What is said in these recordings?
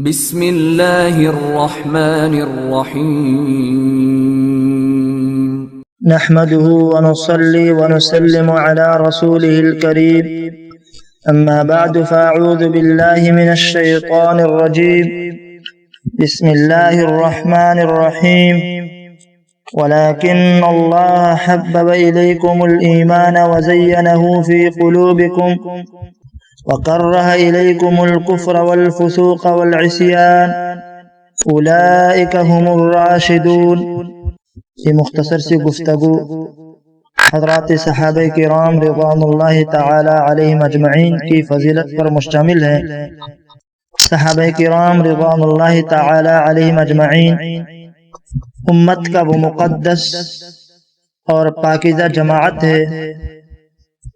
بسم اللہ الرحمن الرحیم نحمده ونصلي ونسلم على رسوله الكريم أما بعد فأعوذ بالله من الشيطان الرجيم بسم الله الرحمن الرحيم ولكن الله حبب إليكم الإيمان وزينه في قلوبكم وكره إليكم الكفر والفسوق والعصيان أولئك هم الراشدون۔ یہ مختصر سی گفتگو حضرات صحابہ کرام رضوان اللہ تعالی علیہم اجمعین کی فضیلت پر مشتمل ہے۔ صحابہ کرام رضوان اللہ تعالی علیہم اجمعین امت کا وہ مقدس اور پاکیزہ جماعت ہے،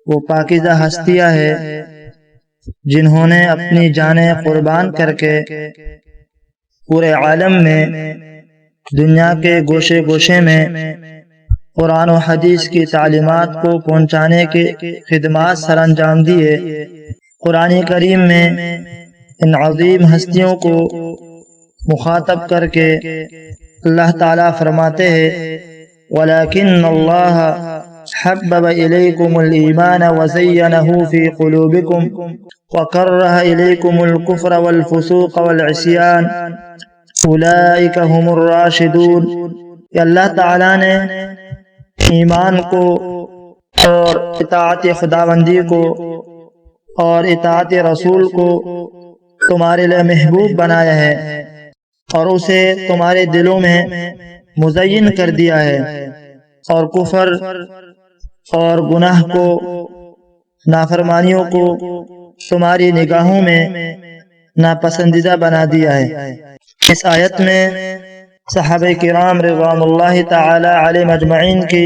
وہ پاکیزہ ہستیاں ہے جنہوں نے اپنی جانیں قربان کر کے پورے عالم میں، دنیا کے گوشے گوشے میں قرآن و حدیث کی تعلیمات کو پہنچانے کی خدمات سر انجام دیے۔ قرآن کریم میں ان عظیم ہستیوں کو مخاطب کر کے اللہ تعالیٰ فرماتے ہیں وَلَكِنَّ اللَّهَ حَبَّبَ إِلَيْكُمُ الْإِيمَانَ وَزَيَّنَهُ فِي قُلُوبِكُمْ وَكَرَّهَ إِلَيْكُمُ الْكُفْرَ وَالْفُسُوقَ وَالْعِصْيَانَ اولئک هم الراشدون۔ کہ اللہ تعالیٰ نے ایمان کو اور اطاعت خداوندی کو اور اطاعت رسول کو تمہارے لیے محبوب بنایا ہے اور اسے تمہارے دلوں میں مزین کر دیا ہے، اور کفر اور گناہ کو، نافرمانیوں کو تمہاری نگاہوں میں ناپسندیدہ بنا دیا ہے۔ اس آیت میں صحابہ کرام رضوان اللہ تعالی علیہ مجمعین کی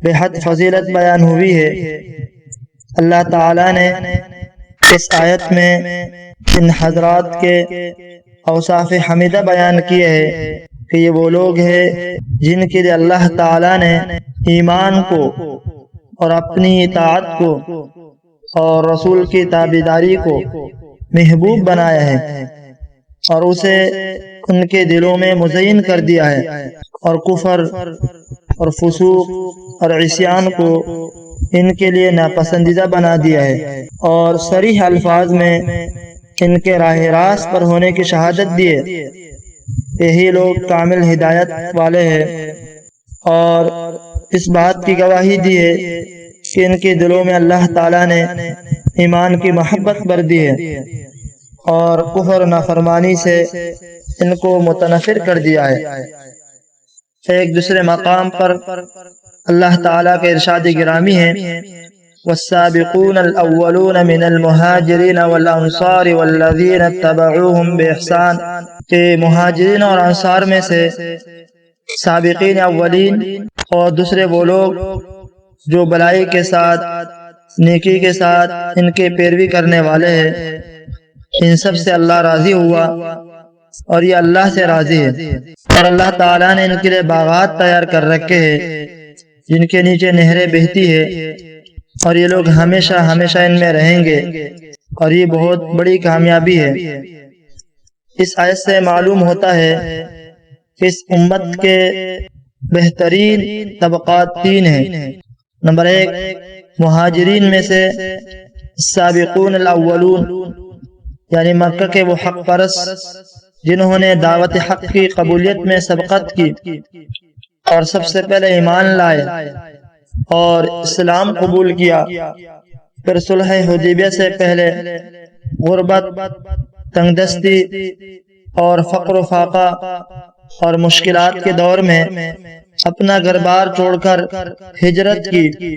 بے حد فضیلت بیان ہوئی ہے۔ اللہ تعالی نے اس آیت میں ان حضرات کے اوصاف حمیدہ بیان کیے ہیں کہ یہ وہ لوگ ہیں جن کے لیے اللہ تعالی نے ایمان کو اور اپنی اطاعت کو اور رسول کی تابعداری کو محبوب بنایا ہے اور اسے ان کے دلوں میں مزین کر دیا ہے، اور کفر اور فسوق اور عصیان کو ان کے لیے ناپسندیدہ بنا دیا ہے، اور صریح الفاظ میں ان کے راہ راست پر ہونے کی شہادت دیے۔ یہی لوگ کامل ہدایت والے ہیں، اور اس بات کی گواہی دی ہے کہ ان کے دلوں میں اللہ تعالیٰ نے ایمان کی محبت بھر دی ہے اور کفر و نافرمانی سے ان کو متنفر کر دیا ہے۔ ایک دوسرے مقام پر اللہ تعالیٰ کے ارشاد گرامی ہے والسابقون الاولون من المہاجرین والانصار والذین اتبعوهم بإحسان، کہ مہاجرین اور انصار میں سے سابقین اولین اور دوسرے وہ لوگ جو بلائی کے ساتھ، نیکی کے ساتھ ان کے پیروی کرنے والے ہیں، ان سب سے اللہ راضی ہوا اور یہ اللہ سے راضی ہے، اور اللہ تعالیٰ نے ان کے لیے باغات تیار کر رکھے ہیں جن کے نیچے نہریں بہتی ہے، اور یہ لوگ ہمیشہ ہمیشہ ان میں رہیں گے، اور یہ بہت بڑی کامیابی ہے۔ اس آیت سے معلوم ہوتا ہے کہ اس امت کے بہترین طبقات تین ہیں۔ نمبر ایک، مہاجرین میں سے السابقون الاولون، یعنی مکہ کے وہ حق پرست جنہوں نے دعوت حق کی قبولیت میں سبقت کی اور سب سے پہلے ایمان لائے اور اسلام قبول کیا، پھر صلح حدیبیہ سے پہلے غربت، تنگ دستی اور فقر و فاقہ اور مشکلات کے دور میں اپنا گھر بار چھوڑ کر ہجرت کی،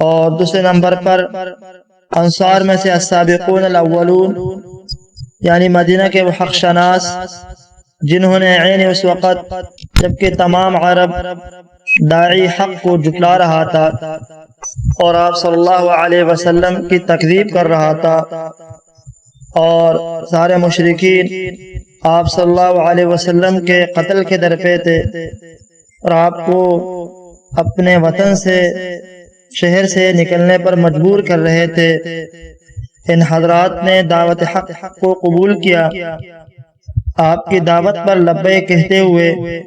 اور دوسرے نمبر پر انصار میں سے السابقون الاولون، یعنی مدینہ کے وہ حق شناس جنہوں نے عین اس وقت جبکہ تمام عرب داعی حق کو جھٹلا رہا تھا اور آپ صلی اللہ علیہ وسلم کی تکذیب کر رہا تھا، اور سارے مشرکین آپ صلی اللہ علیہ وسلم کے قتل کے در پہ تھے اور آپ کو اپنے وطن سے، شہر سے نکلنے پر مجبور کر رہے تھے۔ ان حضرات نے دعوت حق کو قبول کیا آپ کی دعوت پر لبیک کہتے ہوئے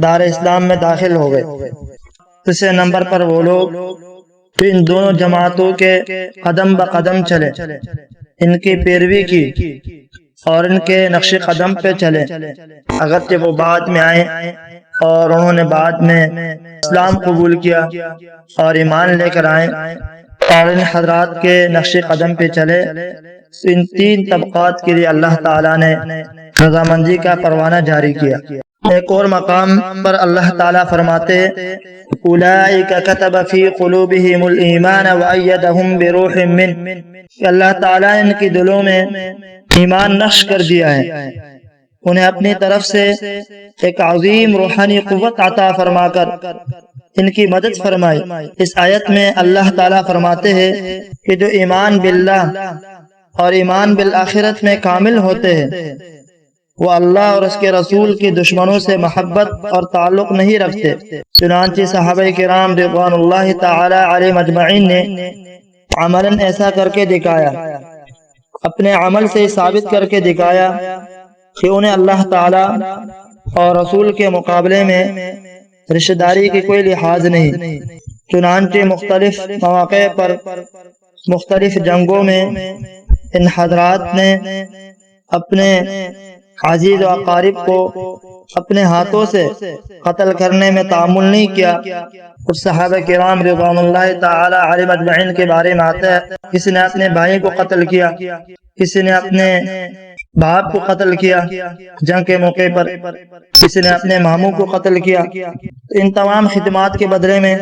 دار اسلام میں داخل ہو گئے۔ تیسرے نمبر پر وہ لوگ تو ان دونوں جماعتوں کے قدم بقدم چلے، ان کی پیروی کی اور ان کے نقش قدم پہ چلے، اگرچہ وہ بعد میں آئے اور انہوں نے بعد میں اسلام قبول کیا اور ایمان لے کر آئے اور ان حضرات کے نقش قدم پہ چلے، تو ان تین طبقات کے لیے اللہ تعالیٰ نے رضامندی کا پروانہ جاری کیا۔ ایک اور مقام پر اللہ تعالیٰ فرماتے ہیں اولئک کتب فی قلوبہم الایمان وایدہم بروح من، کہ اللہ تعالیٰ نے ان کی دلوں میں ایمان نقش کر دیا ہے، انہیں اپنی طرف سے ایک عظیم روحانی قوت عطا فرما کر ان کی مدد فرمائی۔ اس آیت میں اللہ تعالیٰ فرماتے ہیں کہ جو ایمان باللہ اور ایمان بالآخرت میں کامل ہوتے ہیں وہ اللہ اور اس کے رسول کی دشمنوں سے محبت اور تعلق نہیں رکھتے۔ چنانچہ صحابہ کرام رضوان اللہ تعالی علیہم اجمعین نے عملاً ایسا کر کے دکھایا، اپنے عمل سے ثابت کر کے دکھایا کہ انہیں اللہ تعالی اور رسول کے مقابلے میں رشتہ داری کی کوئی لحاظ نہیں۔ چنانچہ مختلف مواقع پر مختلف جنگوں میں ان حضرات نے اپنے عزیز و اقارب کو اپنے ہاتھوں سے قتل کرنے میں تعامل نہیں کیا۔ اور صحابہ کرام رضوان اللہ تعالی علیہم اجمعین کے بارے میں آتا ہے کسی نے اپنے بھائی کو قتل کیا، کسی نے اپنے باپ کو قتل کیا جنگ کے موقع پر، کسی نے اپنے ماموں کو قتل کیا۔ ان تمام خدمات کے بدلے میں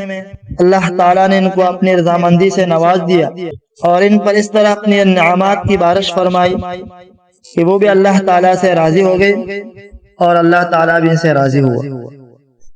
اللہ تعالیٰ نے ان کو اپنی رضامندی سے نواز دیا اور ان پر اس طرح اپنی انعامات کی بارش فرمائی کہ وہ بھی اللہ تعالیٰ سے راضی ہو گئے اور اللہ تعالیٰ بھی ان سے راضی ہوا۔